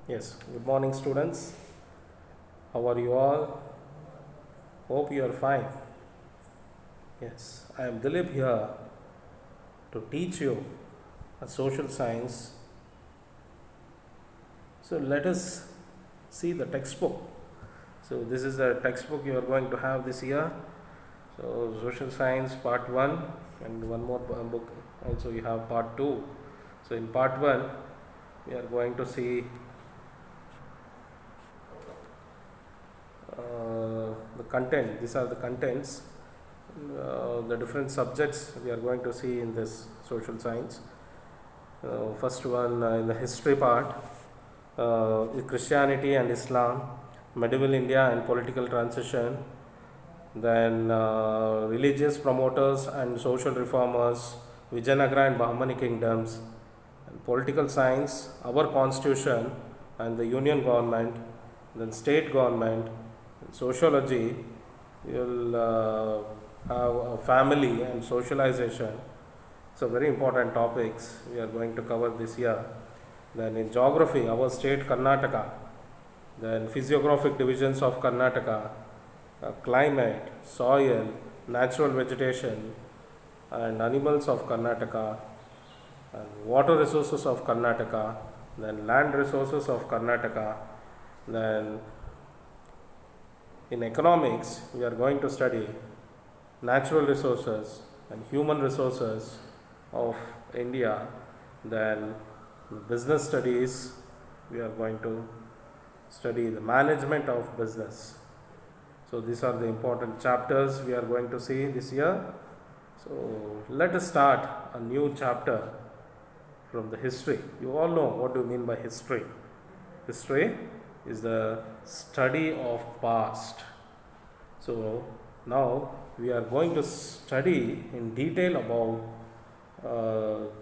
Yes, good morning, students. How are you all? Hope you are fine. Yes, I am Dilip here to teach you a social science. So, let us see the textbook. So, this is the textbook you are going to have this year. So, social science part 1, and one more book also you have part 2. So, in part 1, we are going to see the content. These are the contents, the different subjects we are going to see in this social science. First one, in the history part, Christianity and Islam, medieval India and political transition, then religious promoters and social reformers, Vijayanagara and Bahmani kingdoms, and political science, our constitution and the union government, then state government, sociology, you'll have a family and socialization. So very important topics we are going to cover this year. Then in geography, our state Karnataka, then physiographic divisions of Karnataka, climate, soil, natural vegetation, and animals of Karnataka, and water resources of Karnataka, then land resources of Karnataka, then in economics we are going to study natural resources and human resources of India, then business studies we are going to study the management of business. So these are the important chapters we are going to see this year. So let us start a new chapter from the history. You all know what do you mean by history. History is the study of past. So now we are going to study in detail about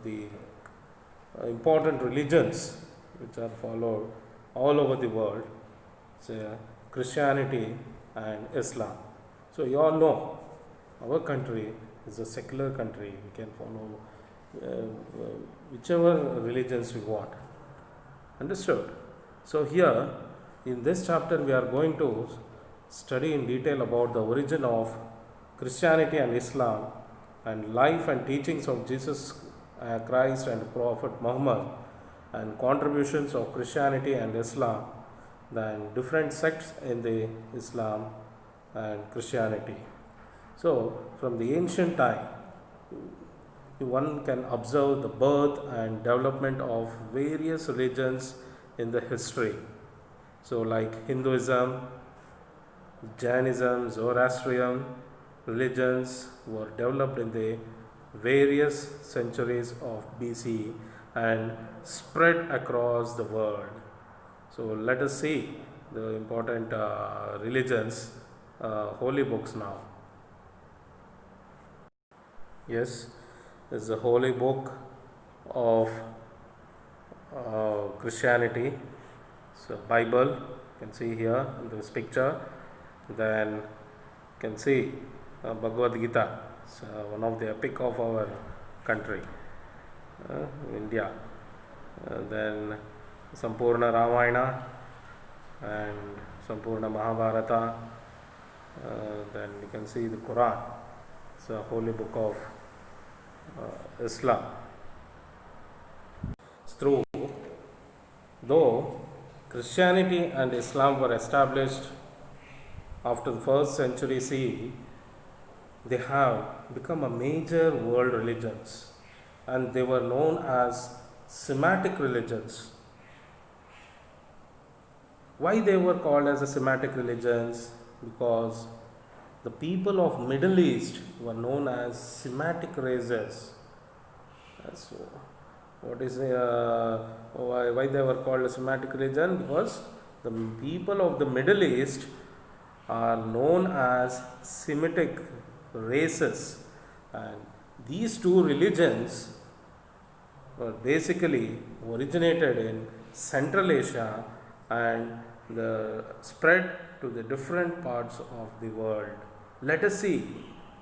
the important religions which are followed all over the world, say Christianity and Islam. So you all know our country is a secular country. We can follow whichever religions we want. Understood? So here in this chapter we are going to study in detail about the origin of Christianity and Islam and life and teachings of Jesus Christ and Prophet Muhammad and contributions of Christianity and Islam, then different sects in the Islam and Christianity. So from the ancient time, one can observe the birth and development of various religions in the history. So like Hinduism, Jainism, Zoroastrian religions were developed in the various centuries of BC and spread across the world. So let us see the important religions, holy books now. Yes, this is the holy book of Christianity. So Bible, you can see here in this picture. Then you can see Bhagavad Gita. It's one of the epic of our country, India. Then Sampurna Ramayana and Sampurna Mahabharata. Then you can see the Quran. It's a holy book of Islam. Through though Christianity and Islam were established after the first century CE, they have become a major world religions and they were known as Semitic religions. Why they were called as a Semitic religions? Because the people of Middle East were known as Semitic races. So, what is why they were called a Semitic religion? Because the people of the Middle East are known as Semitic races, and these two religions were basically originated in Central Asia and the spread to the different parts of the world. Let us see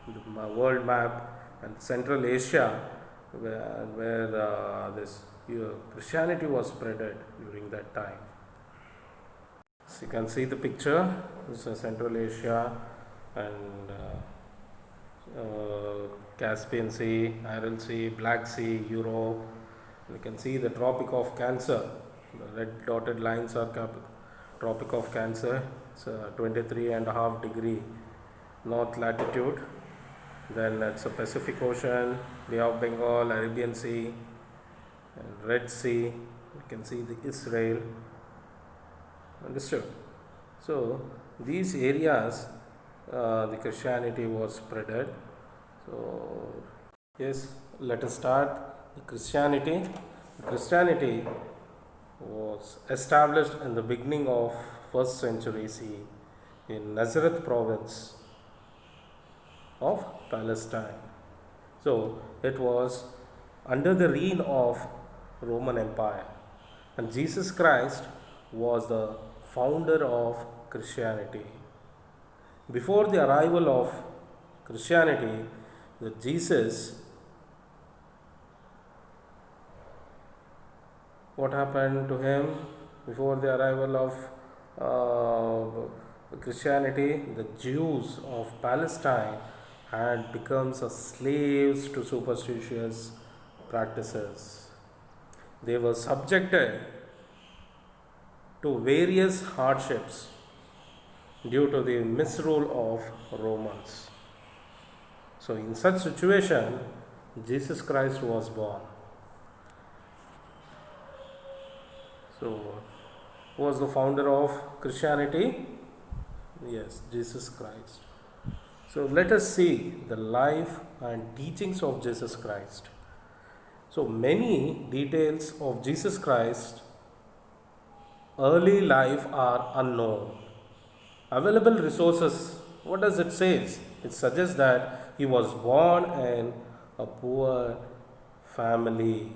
the world map and Central Asia where this Christianity was spreaded during that time. So you can see the picture. This is Central Asia and Caspian Sea, Aral Sea, Black Sea, Europe. You can see the Tropic of Cancer. The red dotted lines are Tropic of Cancer. It's 23.5 degree north latitude. Then it's a Pacific Ocean, Bay of Bengal, Arabian Sea, and Red Sea. You can see the Israel. Understood? So these areas, the Christianity was spreaded. So yes, let us start. The Christianity was established in the beginning of 1st century CE in Nazareth province of Palestine. So it was under the reign of Roman Empire, and Jesus Christ was the founder of Christianity. Before the arrival of Christianity, the Jesus, what happened to him before the arrival of Christianity? The Jews of Palestine had become slaves to superstitious practices. They were subjected to various hardships due to the misrule of Romans. So in such situation, Jesus Christ was born. So who was the founder of Christianity? Yes, Jesus Christ. So let us see the life and teachings of Jesus Christ. So many details of Jesus Christ early life are unknown. Available resources, what does it say? It suggests that he was born in a poor family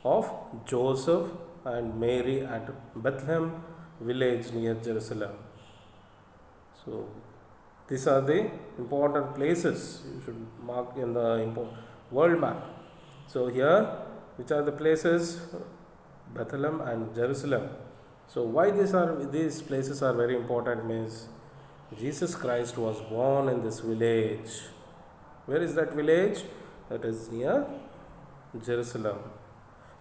of Joseph and Mary at Bethlehem village near Jerusalem. So these are the important places you should mark in the world map. So here, which are the places? Bethlehem and Jerusalem. So why these places are very important means Jesus Christ was born in this village. Where is that village? That is near Jerusalem.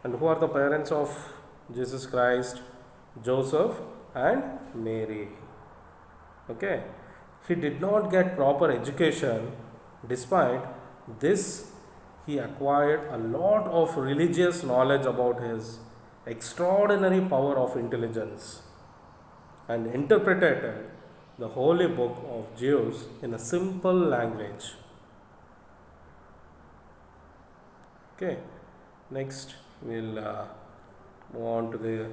And who are the parents of Jesus Christ? Joseph and Mary. Okay. He did not get proper education. Despite this, he acquired a lot of religious knowledge about his extraordinary power of intelligence and interpreted the holy book of Jews in a simple language. Okay, next we'll move on to the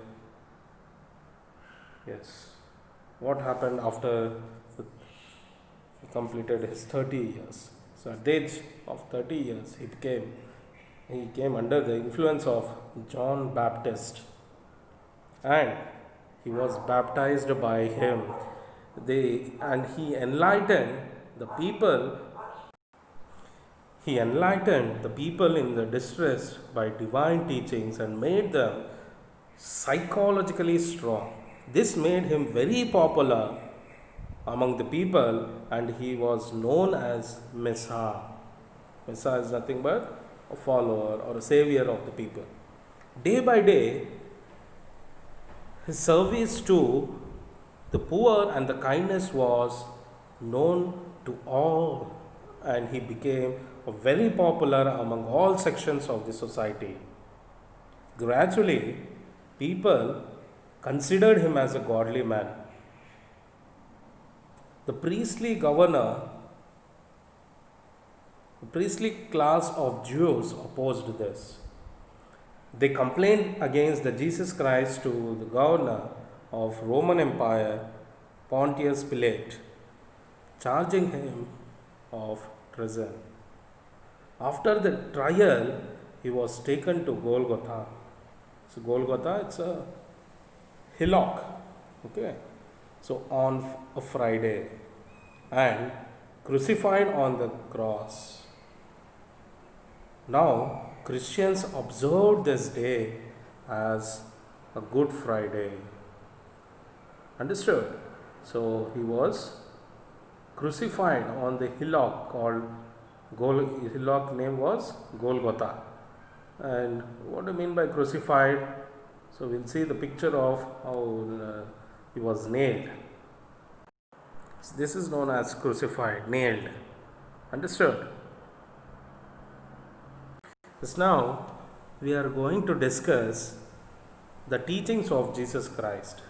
what happened after he completed his 30 years. So at the age of 30 years, he came under the influence of John Baptist, and he was baptized by him. And he enlightened the people. He enlightened the people in the distress by divine teachings and made them psychologically strong. This made him very popular among the people, and he was known as Messiah. Messiah is nothing but a follower or a savior of the people. Day by day, his service to the poor and the kindness was known to all, and he became very popular among all sections of the society. Gradually, people considered him as a godly man. The priestly class of Jews opposed this. They complained against the Jesus Christ to the governor of Roman Empire, Pontius Pilate, charging him of treason. After the trial, he was taken to Golgotha. So Golgotha, it's a hillock. Okay. So on a Friday, and crucified on the cross. Now Christians observed this day as a Good Friday. Understood? So he was crucified on the hillock called hillock name was Golgotha. And what do you mean by crucified? So we'll see the picture of how he was nailed. So this is known as crucified, nailed. Understood? So now we are going to discuss the teachings of Jesus Christ.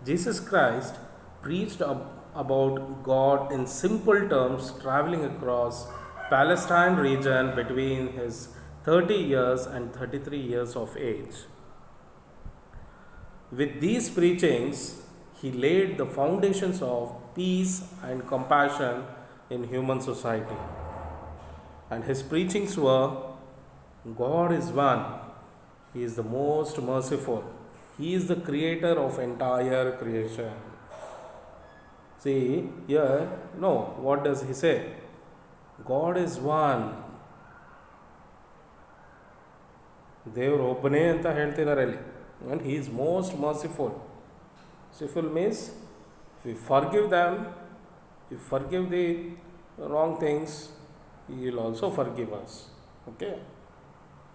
Jesus Christ preached about God in simple terms, traveling across Palestine region between his 30 years and 33 years of age. With these preachings, he laid the foundations of peace and compassion in human society. And his preachings were: God is one, he is the most merciful, he is the creator of entire creation. See here, no, what does he say? God is one. ದೇವರು ಒಬ್ಬನೇ ಅಂತ ಹೇಳ್ತಿದ್ದಾರೆ ಅಲ್ಲಿ. And he is most merciful. Merciful means if we forgive them, if we forgive the wrong things, he will also forgive us. Okay?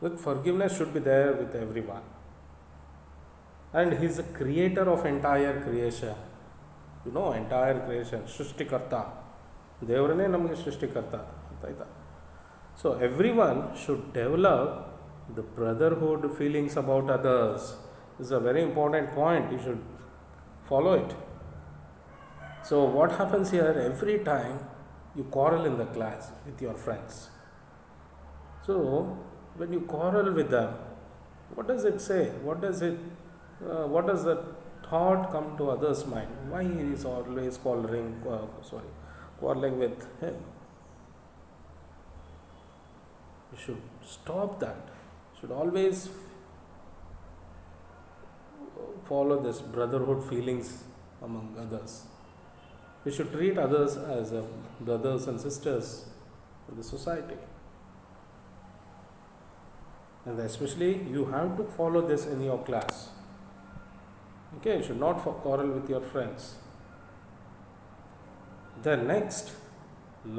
With forgiveness should be there with everyone. And he is the creator of entire creation. You know, entire creation. Shrishtikarta. ದೇವರನ್ನೇ ನಮಗೆ ಸೃಷ್ಟಿಕರ್ತ ಅಂತ ಆಯ್ತಾ. So everyone should develop the brotherhood feelings about others. This is a very important point. You should follow it. So what happens here, every time you quarrel in the class with your friends. So when you quarrel with them, what does it say? What does the thought come to others' mind? Why he is always quarreling with him? You should stop that. You should always follow this brotherhood feelings among others. We should treat others as brothers and sisters in the society. And especially you have to follow this in your class. Okay, you should not quarrel with your friends. Then next,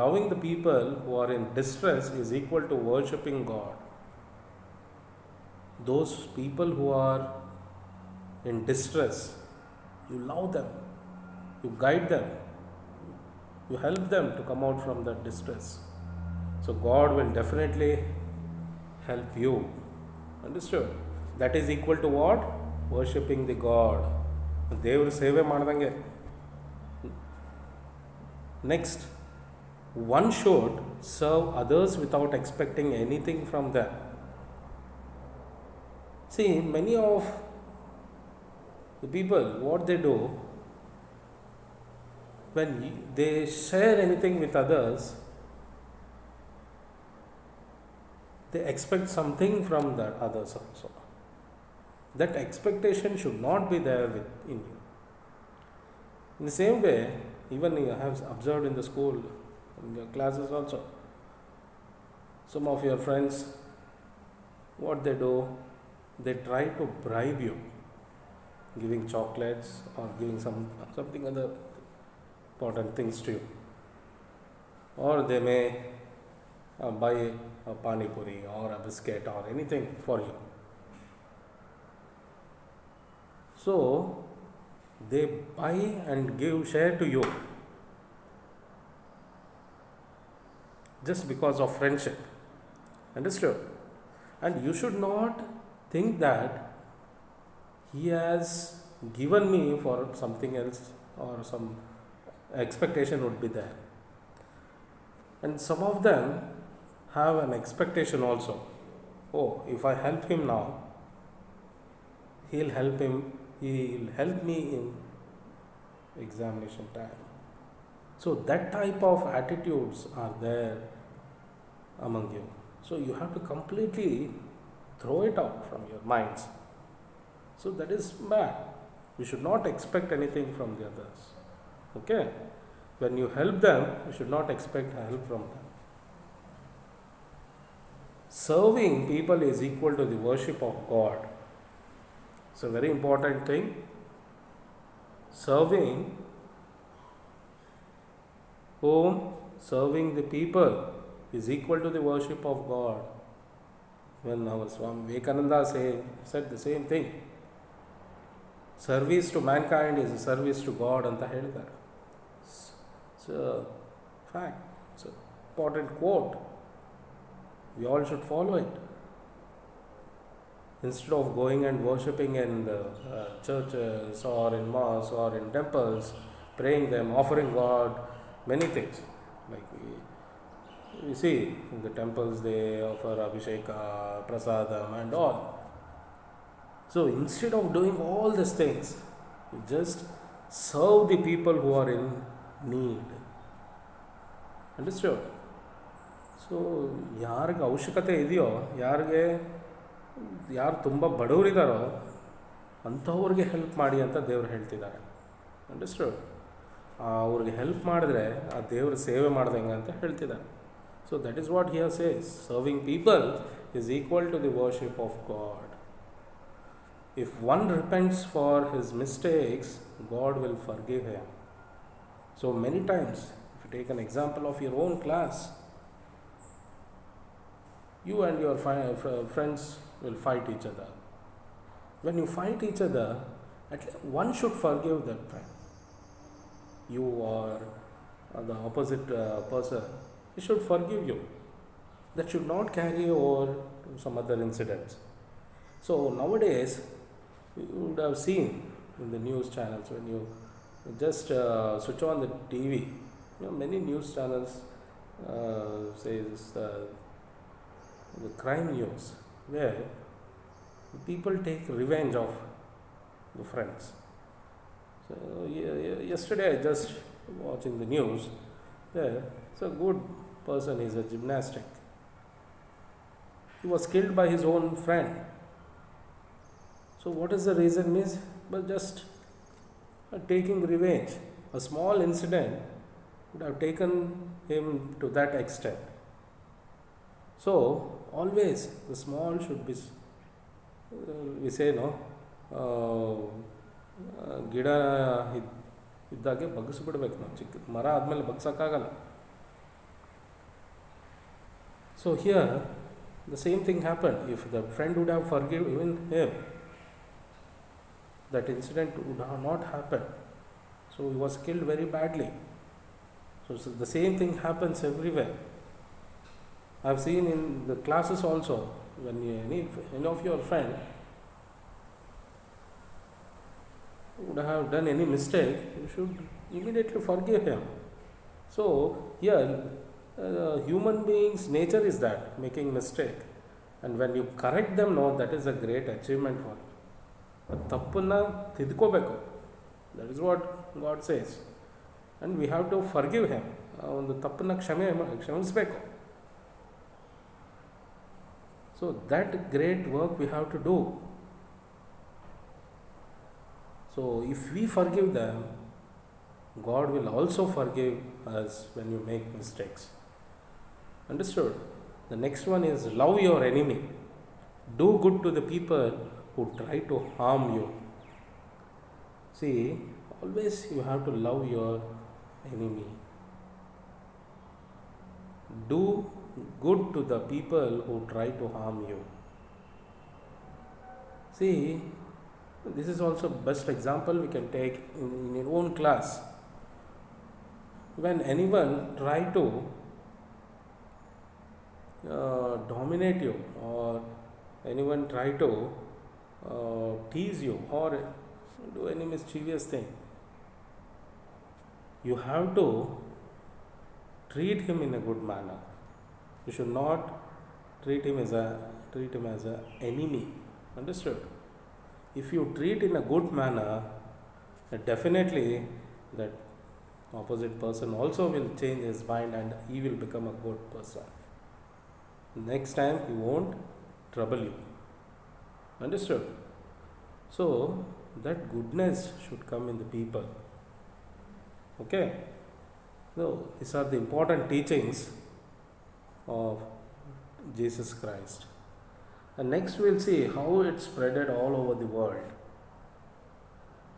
loving the people who are in distress is equal to worshipping God. Those people who are in distress, you love them, you guide them, you help them to come out from that distress. So God will definitely help you. Understood? That is equal to what? Worshipping the God. ದೇವ್ರ ಸೇವೆ ಮಾಡ್ದಂಗೆ. Next, one should serve others without expecting anything from them. See, many of the people, what they do, when they share anything with others, they expect something from the others also. That expectation should not be there in you. In the same way, even I have observed in the school, in your classes also, some of your friends, what they do, they try to bribe you, giving chocolates or giving something other important things to you. Or they may buy a pani puri or a biscuit or anything for you. So they buy and share to you just because of friendship. Understood? And you should not think that he has given me for something else or some expectation would be there. And some of them have an expectation also. Oh, if I help him now, he'll help me in examination time. So that type of attitudes are there among you. So you have to completely throw it out from your minds. So that is bad. You should not expect anything from the others. Okay? When you help them, you should not expect help from them. Serving people is equal to the worship of God. It's a very important thing. Serving whom? Serving the people is equal to the worship of God. When our Swami Vivekananda said the same thing. Service to mankind is a service to God ಅಂತ ಹೇಳಿದ್ದಾರೆ. It's a fact. It's an important quote. We all should follow it. Instead of going and worshipping in the churches or in mosques or in temples, praying them, offering God many things. Like we see in the temples they offer Abhisheka, Prasadam and all. So instead of doing all these things, you just serve the people who are in need. Understood? So ಯಾರಿಗೆ ಅವಶ್ಯಕತೆ ಇದೆಯೋ, ಯಾರು ತುಂಬ ಬಡವರಿದ್ದಾರೋ ಅಂಥವ್ರಿಗೆ help ಮಾಡಿ ಅಂತ ದೇವರು ಹೇಳ್ತಿದ್ದಾರೆ. ಅಂಡರ್ಸ್ಟುಡ್? ಅವ್ರಿಗೆ ಹೆಲ್ಪ್ ಮಾಡಿದ್ರೆ ಆ ದೇವ್ರ ಸೇವೆ ಮಾಡ್ದಂಗೆ ಅಂತ ಹೇಳ್ತಿದ್ದಾರೆ. So that is what here says, serving people is equal to the worship of God. If one repents for his mistakes, God will forgive him. So many times, if you take an example of your own class, you and your friends will fight each other. When you fight each other, at least one should forgive that friend. You or the opposite person, he should forgive you. That should not carry over to some other incidents. So nowadays, you would have seen in the news channels, when you just switch on the TV, many news channels says the crime news, where people take revenge of the friends. So yesterday I just watching the news, there it's a good person, is a gymnastic. He was killed by his own friend. So what is the reason is? But just taking revenge. A small incident would have taken him to that extent. So always the small should be, we say no, ಗಿಡ ಇದ್ದಾಗೆ ಬಗ್ಗಿಸ್ಬಿಡ್ಬೇಕು ನಾವು, ಚಿಕ್ಕ ಮರ ಆದಮೇಲೆ ಬಗ್ಸೋಕ್ಕಾಗಲ್ಲ. So here the same thing happened. If the friend would have forgiven him, that incident would have not happened. So he was killed very badly. So the same thing happens everywhere. I have seen in the classes also, when any of your friend would have done any mistake, you should immediately forgive him. So here, human beings' nature is that, making mistake. And when you correct them, no, that is a great achievement for you. ತಪ್ಪನ್ನು ತಿದ್ಕೋಬೇಕು. That is what God says. And we have to forgive him. ಆ ಒಂದು ತಪ್ಪನ್ನು ಕ್ಷಮಿಸಬೇಕು. So that great work we have to do. So if we forgive them, God will also forgive us when you make mistakes. Understood? The next one is love your enemy. Do good to the people who try to harm you. See, always you have to love your enemy. Do good to the people who try to harm you. See, this is also best example we can take in your own class. When anyone try to dominate you, or anyone try to tease you or do any mischievous thing, you have to treat him in a good manner. You should not treat him as a enemy. Understood? If you treat in a good manner, definitely that opposite person also will change his mind and he will become a good person. Next time he won't trouble you. Understood? So that goodness should come in the people. Okay? So these are the important teachings of Jesus Christ. And next we'll see how it spreaded all over the world.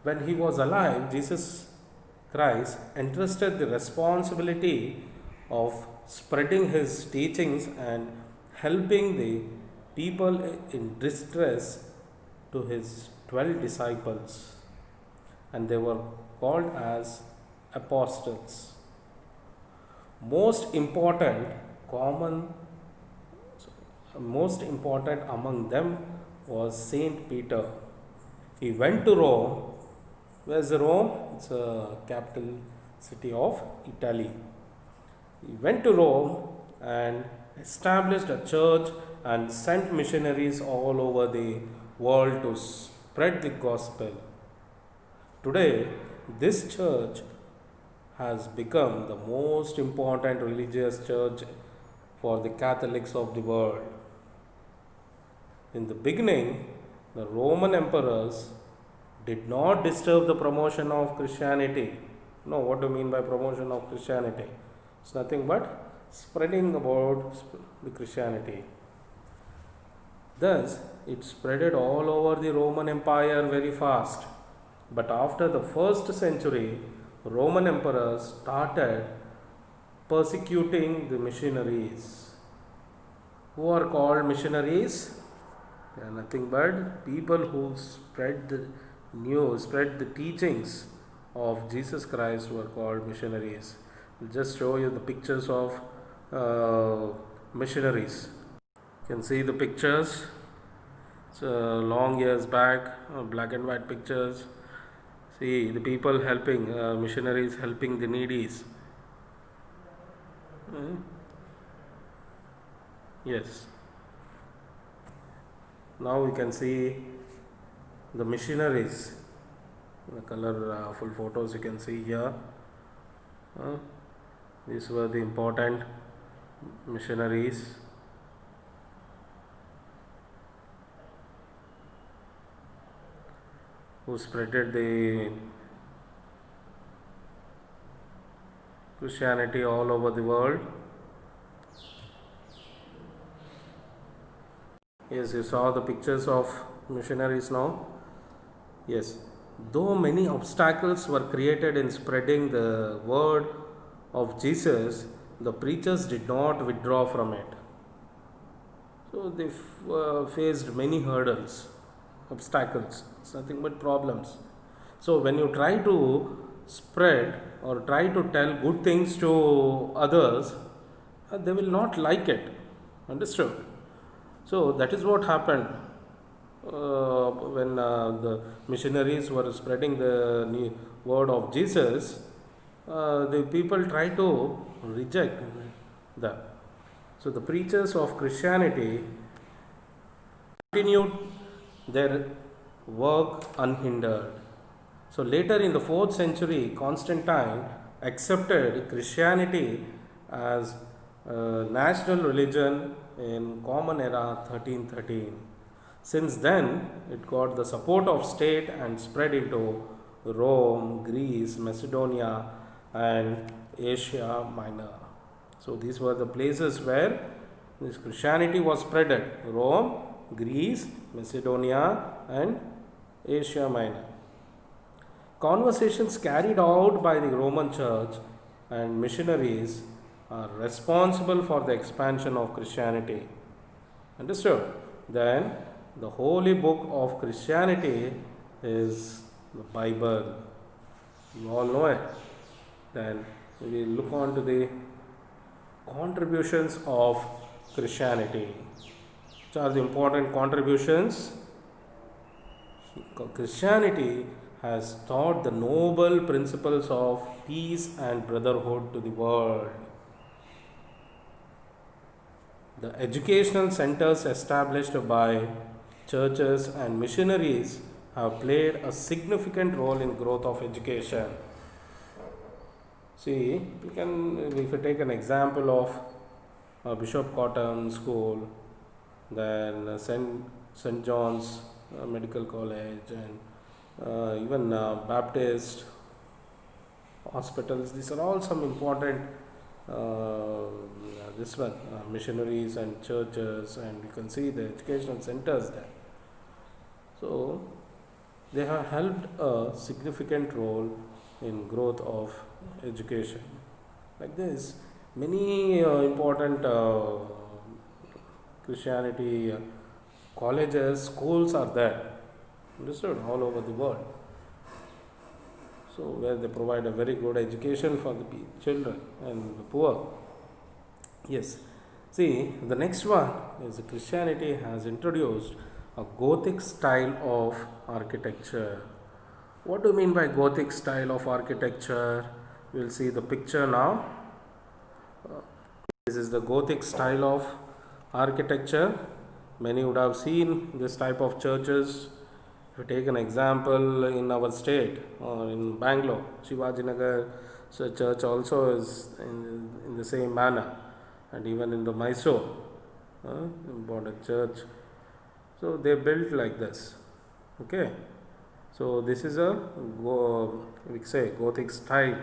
When he was alive, Jesus Christ entrusted the responsibility of spreading his teachings and helping the people in distress to his 12 disciples, and they were called as apostles. Most important, common, most important among them was Saint Peter. He went to Rome. Where's Rome? It's a capital city of Italy. He went to Rome and established a church and sent missionaries all over the world to spread the gospel. Today, this church has become the most important religious church for the Catholics of the world. In the beginning, the Roman emperors did not disturb the promotion of Christianity. No, what do you mean by promotion of Christianity? It's nothing but spreading about the Christianity. Thus, it spreaded all over the Roman Empire very fast. But after the first century, Roman emperors started persecuting the missionaries. Who are called missionaries? They are nothing but people who spread the news, spread the teachings of Jesus Christ were called missionaries. I'll just show you the pictures of missionaries. You can see the pictures. It's long years back, black and white pictures. See the people helping, missionaries helping the needies. Yes. Now we can see the missionaries. The colorful photos you can see here. These were the important missionaries. Who spreaded the Christianity all over the world. Yes, you saw the pictures of missionaries now. Yes, though many obstacles were created in spreading the word of Jesus, the preachers did not withdraw from it. So they faced many hurdles, obstacles. It's nothing but problems. So when you try to spread or try to tell good things to others, they will not like it. Understood? So that is what happened when the missionaries were spreading the word of Jesus. The people try to reject that. So the preachers of Christianity continued their work unhindered. So later in the 4th century, Constantine accepted Christianity as a national religion in Common Era 1313. Since then, it got the support of state and spread into Rome, Greece, Macedonia, and Asia Minor. So these were the places where this Christianity was spreaded: Rome, Greece, Macedonia, and Asia Minor. Conversations carried out by the Roman Church and missionaries are responsible for the expansion of Christianity. Understood? Then the holy book of Christianity is the Bible. You all know it. Then we look on to the contributions of Christianity. Which are the important contributions? Christianity has taught the noble principles of peace and brotherhood to the world. The educational centers established by churches and missionaries have played a significant role in growth of education. See, if you take an example of Bishop Cotton School, then St. John's Medical College, and even Baptist hospitals, these are all some important missionaries and churches, and you can see the educational centers there. So they have helped a significant role in growth of education. Like this, many important Christianity colleges, schools are there, understood, all over the world. So where they provide a very good education for the children and the poor. Yes. See, the next one is Christianity has introduced a Gothic style of architecture. What do you mean by Gothic style of architecture? We'll see the picture now. This is the Gothic style of architecture. Many would have seen this type of churches. If you take an example in our state or in Bangalore, Shivaji Nagar so church also is in the same manner, and even in the Mysore, important church. So they built like this. Okay. So this is a we say Gothic style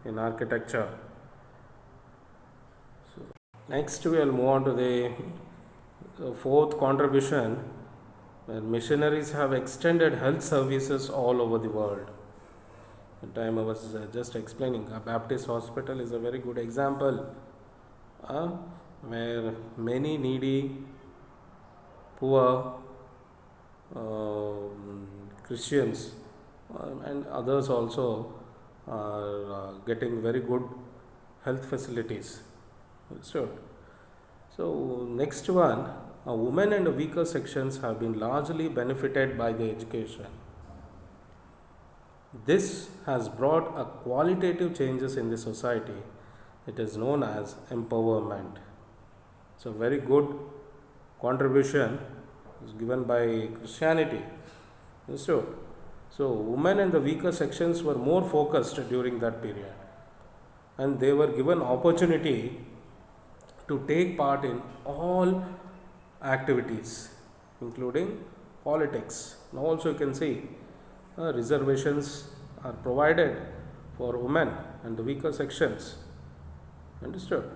in architecture. So next we will move on to the fourth contribution, where missionaries have extended health services all over the world. The time I was just explaining, a Baptist hospital is a very good example, where many needy, poor Christians and others also are getting very good health facilities. Understood? So next one, women and weaker sections have been largely benefited by the education. This has brought a qualitative changes in the society. It is known as empowerment. So very good contribution is given by Christianity. Understood? So women and the weaker sections were more focused during that period, and they were given opportunity to take part in all activities, including politics. Now also you can see reservations are provided for women and the weaker sections. Understood?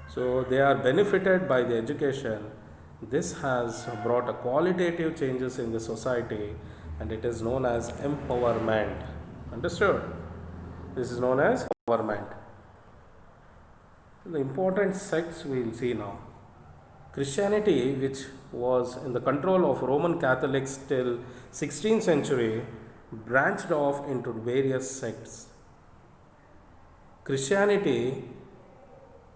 So they are benefited by the education. This has brought a qualitative changes in the society, and it is known as empowerment. Understood? This is known as empowerment. The important sects we will see now. Christianity, which was in the control of Roman Catholics till 16th century, branched off into various sects. Christianity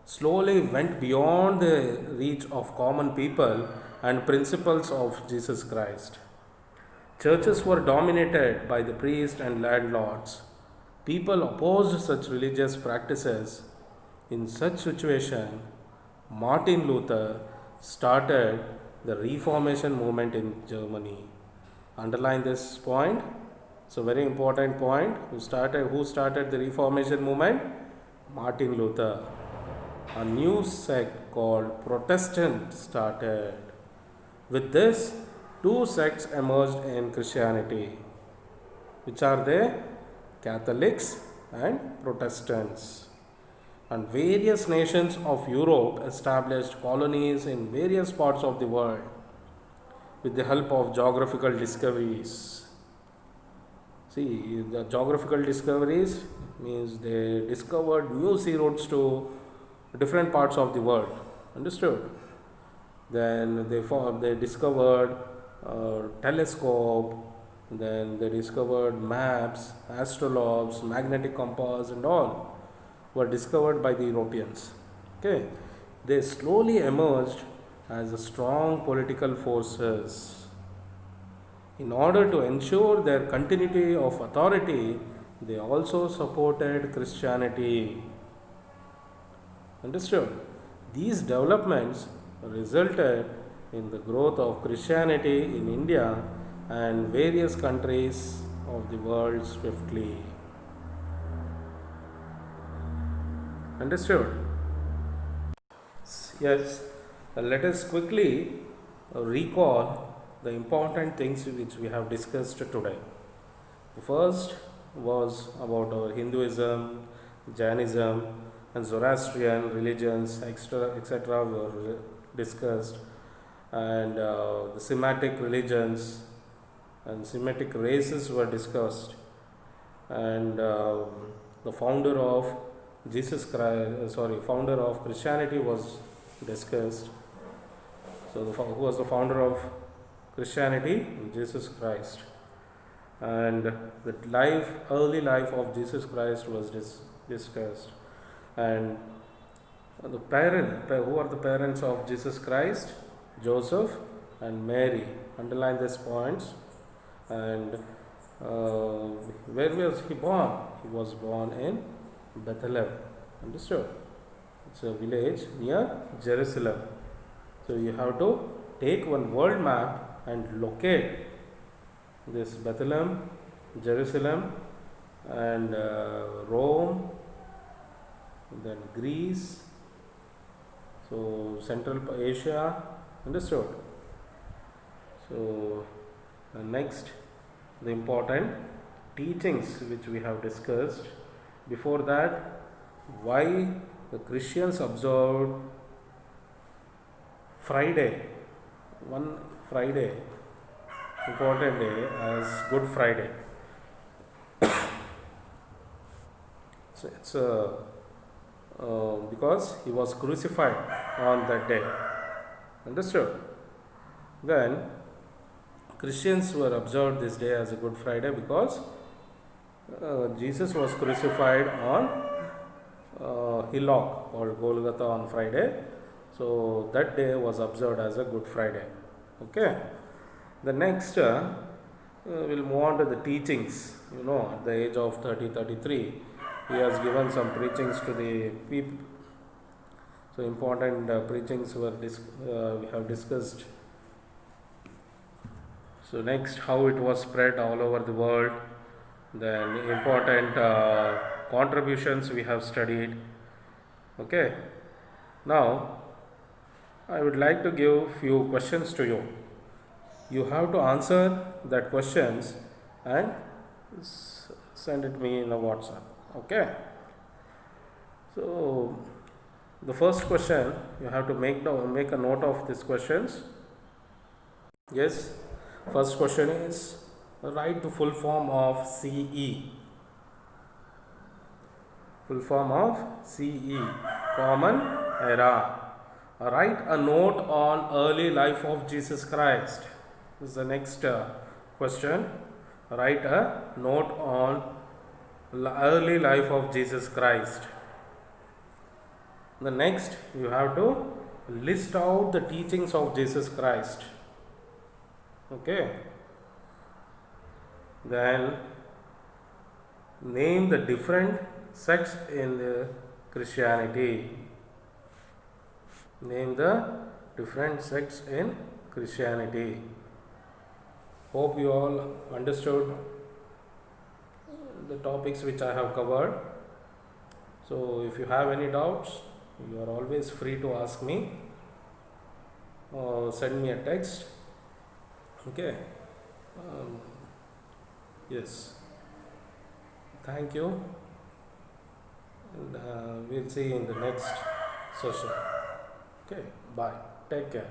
slowly went beyond the reach of common people and principles of Jesus Christ. Churches were dominated by the priests and landlords. People opposed such religious practices. In such situation, Martin Luther started the Reformation movement in Germany. Underline this point. So very important point. Who started the Reformation movement? Martin Luther. A new sect called Protestant started. With this, two sects emerged in Christianity. Which are they? Catholics and Protestants. And various nations of Europe established colonies in various parts of the world with the help of geographical discoveries. See, the geographical discoveries means they discovered new sea routes to different parts of the world. Understood? Then they discovered telescope. Then they discovered maps, astrolabes, magnetic compass, and all were discovered by the Europeans. Okay, they slowly emerged as a strong political forces. In order to ensure their continuity of authority, they also supported Christianity. Understood? These developments resulted in the growth of Christianity in India and various countries of the world swiftly. Understood? Yes. Let us quickly recall the important things which we have discussed today. The first was about our Hinduism, Jainism, and Zoroastrian religions, etc. were discussed, and the Semitic religions, and Semitic races were discussed, and the founder of Christianity was discussed. So, who was the founder of Christianity? Jesus Christ. And the early life of Jesus Christ was discussed. And who are the parents of Jesus Christ? Joseph and Mary. Underline these points. And where was he born? He was born in Bethlehem. Understood? It's a village near Jerusalem. So you have to take one world map and locate this Bethlehem, Jerusalem, and Rome, then Greece, so Central Asia. Understood? So next, the important teachings which we have discussed. Before that, why the Christians observed Friday, one Friday, important day, as Good Friday. So it's because he was crucified on that day. Understood? Then Christians were observed this day as a Good Friday because Jesus was crucified on hillock called Golgotha on Friday. So that day was observed as a Good Friday. Okay. The next we'll move on to the teachings. At the age of 33, he has given some preachings to the people. So important preachings we have discussed. So next, how it was spread all over the world. Then important contributions we have studied. Okay. Now I would like to give few questions to you. You have to answer that questions and send it me in a WhatsApp. Okay. So the first question, you have to make a note of these questions. Yes. First question is, write the full form of CE. Full form of CE, Common Era. Write a note on early life of Jesus Christ. This is the next question. Write a note on early life of Jesus Christ. The next, you have to list out the teachings of Jesus Christ. Okay. Then name the different sects in the Christianity. Name the different sects in Christianity. Hope you all understood the topics which I have covered. So if you have any doubts, you are always free to ask me or send me a text. Okay. Yes. Thank you. And we'll see you in the next session. Okay. Bye. Take care.